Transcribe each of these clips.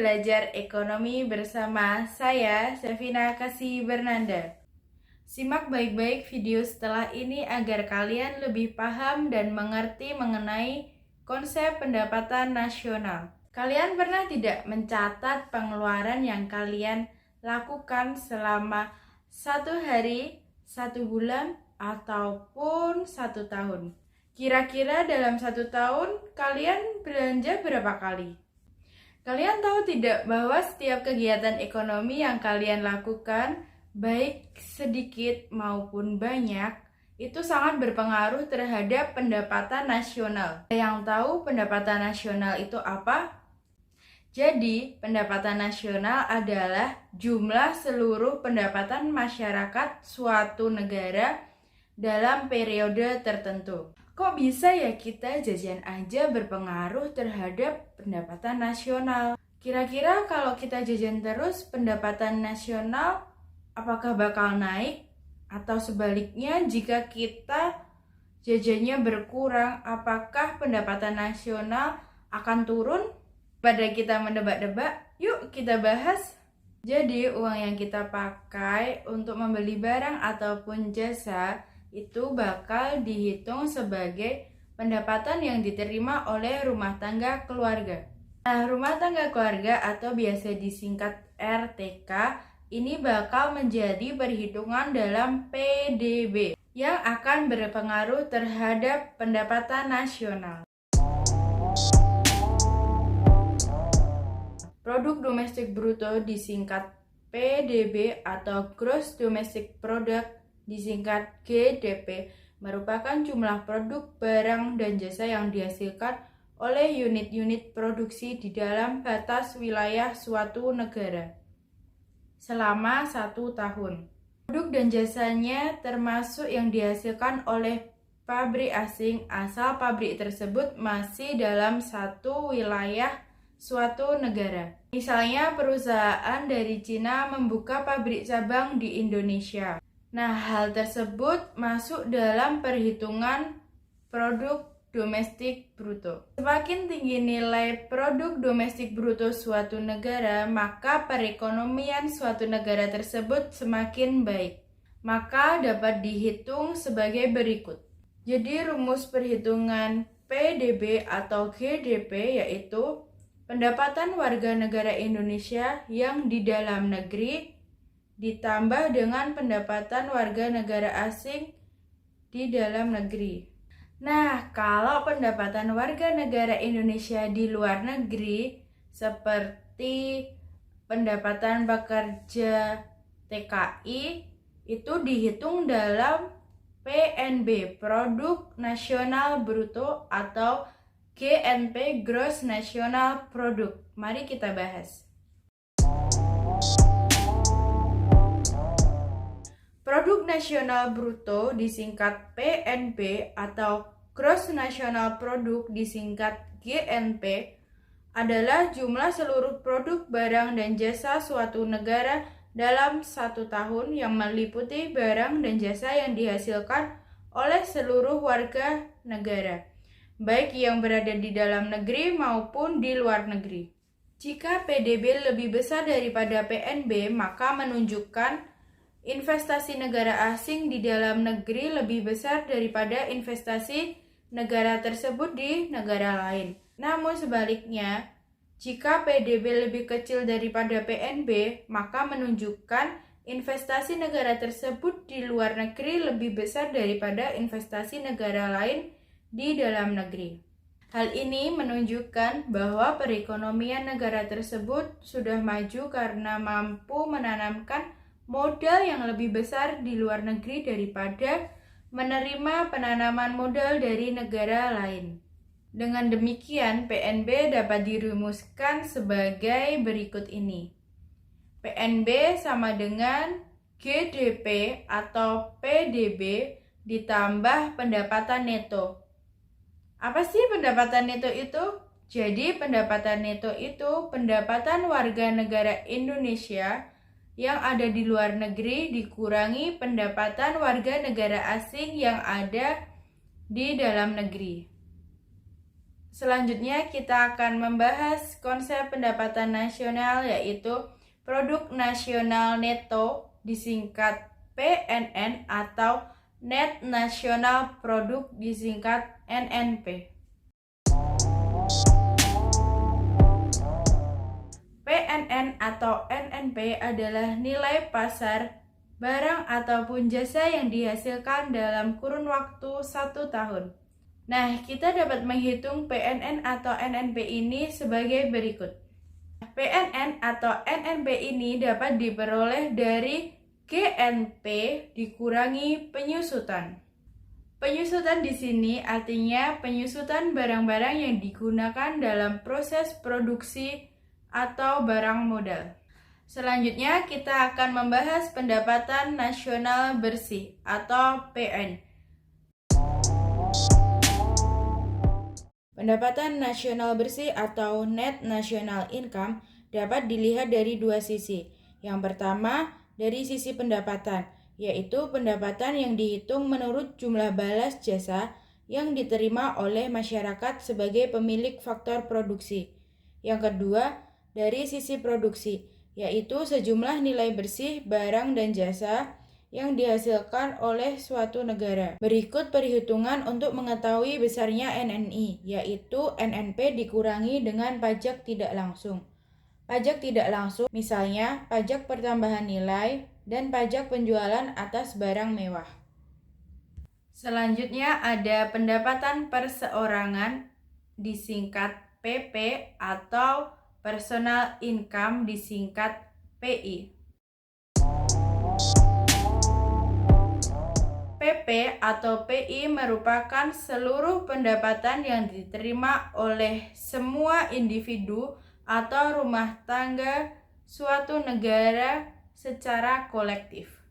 belajar ekonomi bersama saya, Sevina Kasih Bernanda. Simak baik-baik video setelah ini agar kalian lebih paham dan mengerti mengenai konsep pendapatan nasional. Kalian pernah tidak mencatat pengeluaran yang kalian lakukan selama 1 hari, 1 bulan, ataupun 1 tahun? Kira-kira dalam 1 tahun kalian belanja berapa kali? Kalian tahu tidak bahwa setiap kegiatan ekonomi yang kalian lakukan, baik sedikit maupun banyak, itu sangat berpengaruh terhadap pendapatan nasional. Yang tahu pendapatan nasional itu apa? Jadi, pendapatan nasional adalah jumlah seluruh pendapatan masyarakat suatu negara dalam periode tertentu. Kok bisa ya kita jajan aja berpengaruh terhadap pendapatan nasional? Kira-kira kalau kita jajan terus, pendapatan nasional apakah bakal naik? Atau sebaliknya, jika kita jajannya berkurang, apakah pendapatan nasional akan turun? Pada kita mendebak-debak, yuk kita bahas. Jadi, uang yang kita pakai untuk membeli barang ataupun jasa itu bakal dihitung sebagai pendapatan yang diterima oleh rumah tangga keluarga. Nah, rumah tangga keluarga atau biasa disingkat RTK ini bakal menjadi perhitungan dalam PDB yang akan berpengaruh terhadap pendapatan nasional. Produk domestik bruto disingkat PDB atau Gross Domestic Product disingkat GDP merupakan jumlah produk, barang, dan jasa yang dihasilkan oleh unit-unit produksi di dalam batas wilayah suatu negara selama 1 tahun. Produk dan jasanya termasuk yang dihasilkan oleh pabrik asing asal pabrik tersebut masih dalam satu wilayah suatu negara. Misalnya perusahaan dari Cina membuka pabrik cabang di Indonesia. Nah, hal tersebut masuk dalam perhitungan produk domestik bruto. Semakin tinggi nilai produk domestik bruto suatu negara, maka perekonomian suatu negara tersebut semakin baik. Maka dapat dihitung sebagai berikut. Jadi rumus perhitungan PDB atau GDP yaitu pendapatan warga negara Indonesia yang di dalam negeri ditambah dengan pendapatan warga negara asing di dalam negeri. Nah, kalau pendapatan warga negara Indonesia di luar negeri seperti pendapatan pekerja TKI itu dihitung dalam PNB, Produk Nasional Bruto atau GNP, Gross National Product. Mari kita bahas. Produk Nasional Bruto disingkat PNB atau Gross National Product disingkat GNP adalah jumlah seluruh produk, barang, dan jasa suatu negara dalam 1 tahun yang meliputi barang dan jasa yang dihasilkan oleh seluruh warga negara, baik yang berada di dalam negeri maupun di luar negeri. Jika PDB lebih besar daripada PNB, maka menunjukkan investasi negara asing di dalam negeri lebih besar daripada investasi negara tersebut di negara lain. Namun sebaliknya, jika PDB lebih kecil daripada PNB, maka menunjukkan investasi negara tersebut di luar negeri lebih besar daripada investasi negara lain di dalam negeri. Hal ini menunjukkan bahwa perekonomian negara tersebut sudah maju karena mampu menanamkan modal yang lebih besar di luar negeri daripada menerima penanaman modal dari negara lain. Dengan demikian, PNB dapat dirumuskan sebagai berikut ini. PNB sama dengan GDP atau PDB ditambah pendapatan neto. Apa sih pendapatan neto itu? Jadi pendapatan neto itu pendapatan warga negara Indonesia yang ada di luar negeri dikurangi pendapatan warga negara asing yang ada di dalam negeri. Selanjutnya kita akan membahas konsep pendapatan nasional, yaitu Produk Nasional Neto disingkat PNN atau Net National Product disingkat NNP. PNN atau NNP adalah nilai pasar barang ataupun jasa yang dihasilkan dalam kurun waktu 1 tahun. Nah, kita dapat menghitung PNN atau NNP ini sebagai berikut. PNN atau NNP ini dapat diperoleh dari GNP dikurangi penyusutan. Penyusutan di sini artinya penyusutan barang-barang yang digunakan dalam proses produksi atau barang modal. Selanjutnya kita akan membahas pendapatan nasional bersih atau PN. Pendapatan nasional bersih atau Net National Income dapat dilihat dari dua sisi. Yang pertama, dari sisi pendapatan, yaitu pendapatan yang dihitung menurut jumlah balas jasa yang diterima oleh masyarakat sebagai pemilik faktor produksi. Yang kedua, dari sisi produksi, yaitu sejumlah nilai bersih barang dan jasa yang dihasilkan oleh suatu negara. Berikut perhitungan untuk mengetahui besarnya NNI, yaitu NNP dikurangi dengan pajak tidak langsung. Pajak tidak langsung misalnya pajak pertambahan nilai dan pajak penjualan atas barang mewah. Selanjutnya ada pendapatan perseorangan disingkat PP atau Personal Income disingkat PI. PP atau PI merupakan seluruh pendapatan yang diterima oleh semua individu atau rumah tangga suatu negara secara kolektif.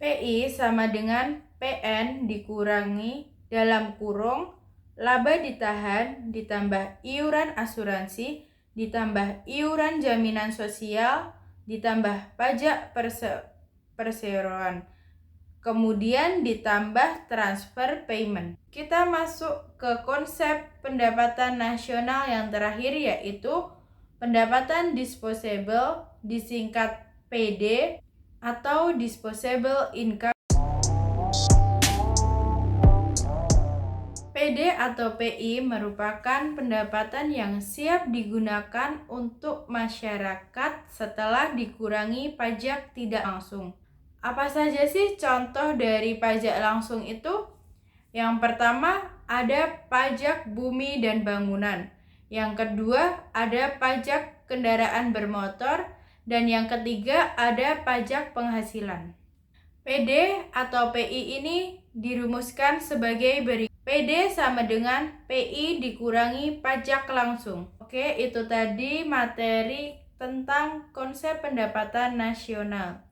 PI sama dengan PN dikurangi dalam kurung laba ditahan ditambah iuran asuransi ditambah iuran jaminan sosial, ditambah pajak perseroan, kemudian ditambah transfer payment. Kita masuk ke konsep pendapatan nasional yang terakhir, yaitu pendapatan disposable disingkat PD atau disposable income. PD atau PI merupakan pendapatan yang siap digunakan untuk masyarakat setelah dikurangi pajak tidak langsung. Apa saja sih contoh dari pajak langsung itu? Yang pertama ada pajak bumi dan bangunan. Yang kedua ada pajak kendaraan bermotor. Dan yang ketiga ada pajak penghasilan. PD atau PI ini dirumuskan sebagai berikut. PD sama dengan PI dikurangi pajak langsung. Oke, itu tadi materi tentang konsep pendapatan nasional.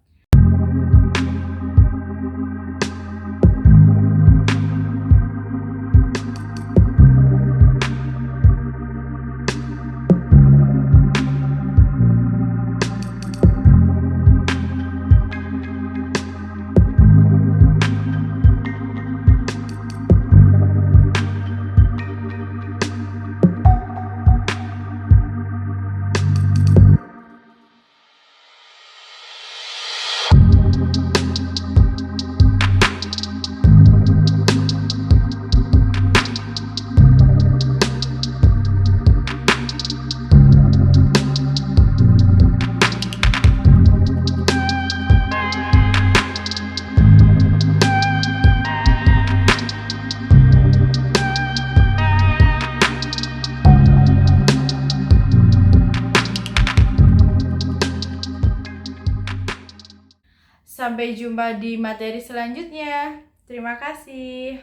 Sampai jumpa di materi selanjutnya. Terima kasih.